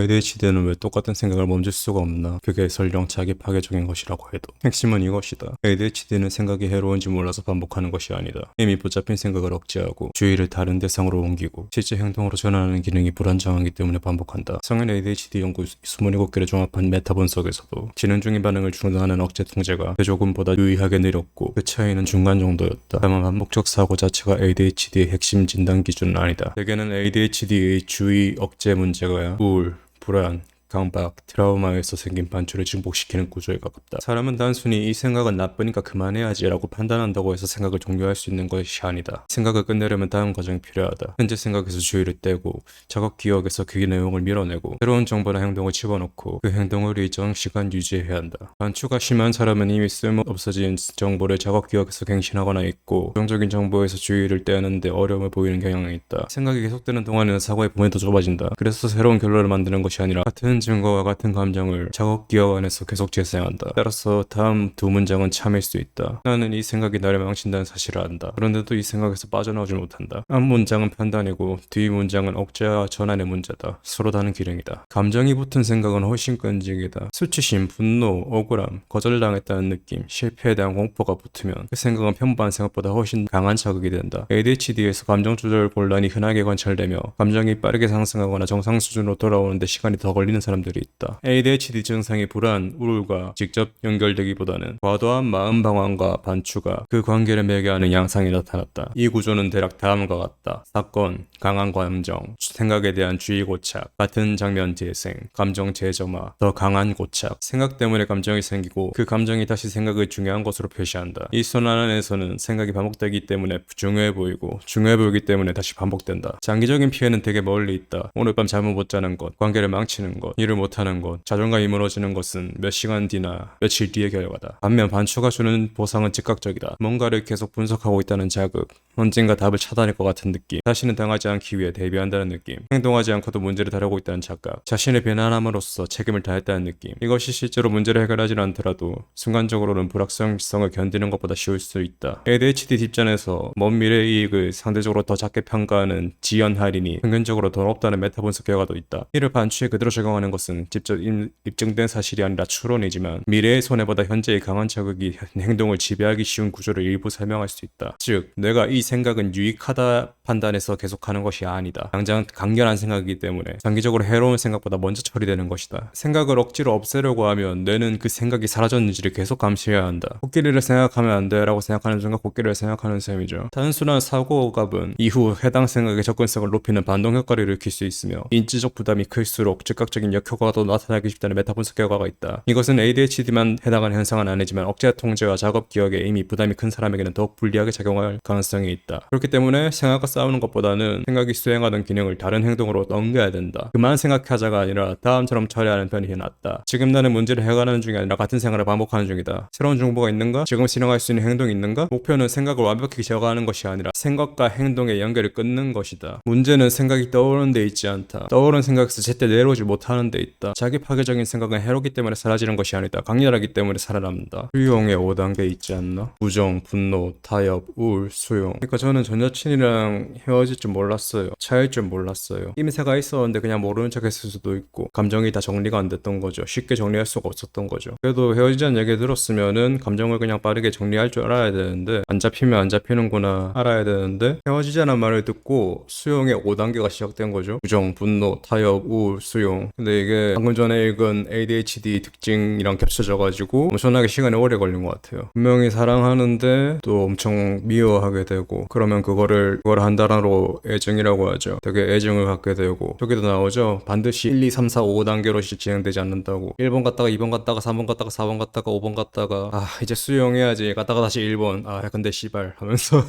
ADHD는 왜 똑같은 생각을 멈출 수가 없나? 그게 설령 자기 파괴적인 것이라고 해도 핵심은 이것이다. ADHD는 생각이 해로운지 몰라서 반복하는 것이 아니다. 이미 붙잡힌 생각을 억제하고 주의를 다른 대상으로 옮기고 실제 행동으로 전환하는 기능이 불안정하기 때문에 반복한다. 성인 ADHD 연구 27개를 종합한 메타 분석에서도 진행 중인 반응을 중단하는 억제 통제가 대조군보다 유의하게 느렸고 그 차이는 중간 정도였다. 다만 반복적 사고 자체가 ADHD의 핵심 진단 기준은 아니다. 대개는 ADHD의 주의 억제 문제가 우울, 불안, 강박, 트라우마에서 생긴 반출을 증폭시키는 구조에 가깝다. 사람은 단순히 이 생각은 나쁘니까 그만해야지 라고 판단한다고 해서 생각을 종료할 수 있는 것이 아니다. 생각을 끝내려면 다음 과정이 필요하다. 현재 생각에서 주의를 떼고 작업 기억에서 그 내용을 밀어내고 새로운 정보나 행동을 집어넣고 그 행동을 일정 시간 유지해야 한다. 반추가 심한 사람은 이미 쓸모없어진 정보를 작업 기억에서 갱신하거나 있고 부정적인 정보에서 주의를 떼는데 어려움을 보이는 경향이 있다. 생각이 계속되는 동안에는 사고의 범위도 더 좁아진다. 그래서 새로운 결론을 만드는 것이 아니라 같은 증거와 같은 감정을 작업 기억 안에서 계속 재생한다. 따라서 다음 두 문장은 참일 수 있다. 나는 이 생각이 나를 망친다는 사실을 안다. 그런데도 이 생각에서 빠져나오지 못한다. 앞 문장은 판단이고 뒤 문장은 억제와 전환의 문제다. 서로 다른 기능이다. 감정이 붙은 생각은 훨씬 끈질기다. 수치심, 분노, 억울함, 거절당했다는 느낌, 실패에 대한 공포가 붙으면 그 생각은 평범한 생각보다 훨씬 강한 자극이 된다. ADHD에서 감정 조절 곤란이 흔하게 관찰되며 감정이 빠르게 상승하거나 정상 수준으로 돌아오는데 시간이 더 걸리는 사람들이 있다. ADHD 증상이 불안, 우울과 직접 연결되기보다는 과도한 마음 방황과 반추가 그 관계를 매개하는 양상이 나타났다. 이 구조는 대략 다음과 같다. 사건, 강한 감정, 생각에 대한 주의 고착, 같은 장면 재생, 감정 재점화, 더 강한 고착, 생각 때문에 감정이 생기고 그 감정이 다시 생각을 중요한 것으로 표시한다. 이 순환에서는 생각이 반복되기 때문에 중요해 보이고 중요해 보이기 때문에 다시 반복된다. 장기적인 피해는 되게 멀리 있다. 오늘 밤 잠을 못 자는 것, 관계를 망치는 것, 일을 못하는 것, 자존감이 무너지는 것은 몇 시간 뒤나 며칠 뒤의 결과다. 반면 반추가 주는 보상은 즉각적이다. 뭔가를 계속 분석하고 있다는 자극, 언젠가 답을 찾아낼 것 같은 느낌, 다시는 당하지 않기 위해 대비한다는 느낌, 행동하지 않고도 문제를 다루고 있다는 착각, 자신의 변화함으로써 책임을 다했다는 느낌. 이것이 실제로 문제를 해결하지는 않더라도 순간적으로는 불확실성을 견디는 것보다 쉬울 수 있다. ADHD 뒷전에서 먼 미래 이익을 상대적으로 더 작게 평가하는 지연 할인이 평균적으로 더 높다는 메타 분석 결과도 있다. 이를 반추에 그대로 적용하는 것은 직접 입증된 사실이 아니라 추론이지만 미래의 손해보다 현재의 강한 자극이 행동을 지배하기 쉬운 구조를 일부 설명할 수 있다. 즉, 내가 이 생각은 유익하다 판단해서 계속하는 것이 아니다. 당장 강렬한 생각이기 때문에 장기적으로 해로운 생각보다 먼저 처리되는 것이다. 생각을 억지로 없애려고 하면 뇌는 그 생각이 사라졌는지를 계속 감시해야 한다. 코끼리를 생각하면 안 돼 라고 생각하는 순간 코끼리를 생각하는 셈이죠. 단순한 사고갑은 이후 해당 생각의 접근성을 높이는 반동 효과를 일으킬 수 있으며 인지적 부담이 클수록 즉각적인 역효과가 더 나타나기 쉽다는 메타 분석 결과가 있다. 이것은 ADHD만 해당하는 현상은 아니지만 억제 통제와 작업 기억에 이미 부담이 큰 사람에게는 더욱 불리하게 작용할 가능성이 있다. 그렇기 때문에 생각과 싸우는 것보다는 생각이 수행하던 기능을 다른 행동으로 넘겨야 된다. 그만 생각하자가 아니라 다음처럼 처리하는 편이 낫다. 지금 나는 문제를 해결하는 중이 아니라 같은 생각을 반복하는 중이다. 새로운 정보가 있는가? 지금 실행할 수 있는 행동이 있는가? 목표는 생각을 완벽히 제거하는 것이 아니라 생각과 행동의 연결을 끊는 것이다. 문제는 생각이 떠오르는 데 있지 않다. 떠오른 생각에서 제때 내려오지 못하는 데 있다. 자기 파괴적인 생각은 해롭기 때문에 사라지는 것이 아니다. 강렬하기 때문에 살아남는다. 수용의 5단계 있지 않나? 부정, 분노, 타협, 우울, 수용. 그러니까 저는 전 여친이랑 헤어질 줄 몰랐어요. 차일 줄 몰랐어요. 이미세가 있었는데 그냥 모르는 척 했을 수도 있고 감정이 다 정리가 안 됐던 거죠. 쉽게 정리할 수가 없었던 거죠. 그래도 헤어지자는 얘기 들었으면은 감정을 그냥 빠르게 정리할 줄 알아야 되는데 안 잡히면 안 잡히는구나 알아야 되는데 헤어지자는 말을 듣고 수용의 5단계가 시작된 거죠. 부정, 분노, 타협, 우울, 수용. 근데 이게 방금 전에 읽은 ADHD 특징이랑 겹쳐져가지고 엄청나게 시간이 오래 걸린 것 같아요. 분명히 사랑하는데 또 엄청 미워하게 되고 그러면 그걸 한 단어로 애정이라고 하죠. 되게 애정을 갖게 되고 저기도 나오죠. 반드시 1, 2, 3, 4, 5단계로 진행되지 않는다고. 1번 갔다가 2번 갔다가 3번 갔다가 4번 갔다가 5번 갔다가 이제 수용해야지 갔다가 다시 1번 근데 씨발 하면서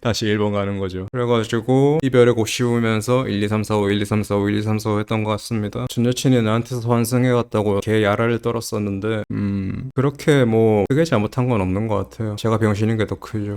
다시 1번 가는 거죠. 그래가지고 이별의 곡 씌우면서 1, 2, 3, 4, 5, 1, 2, 3, 4, 5, 1, 2, 3, 4, 5 했던 것 같습니다. 전 여친이 나한테서 환승해갔다고 걔 야라를 떨었었는데 그렇게 뭐 크게 잘못한 건 없는 것 같아요. 제가 병신인 게 더 크죠.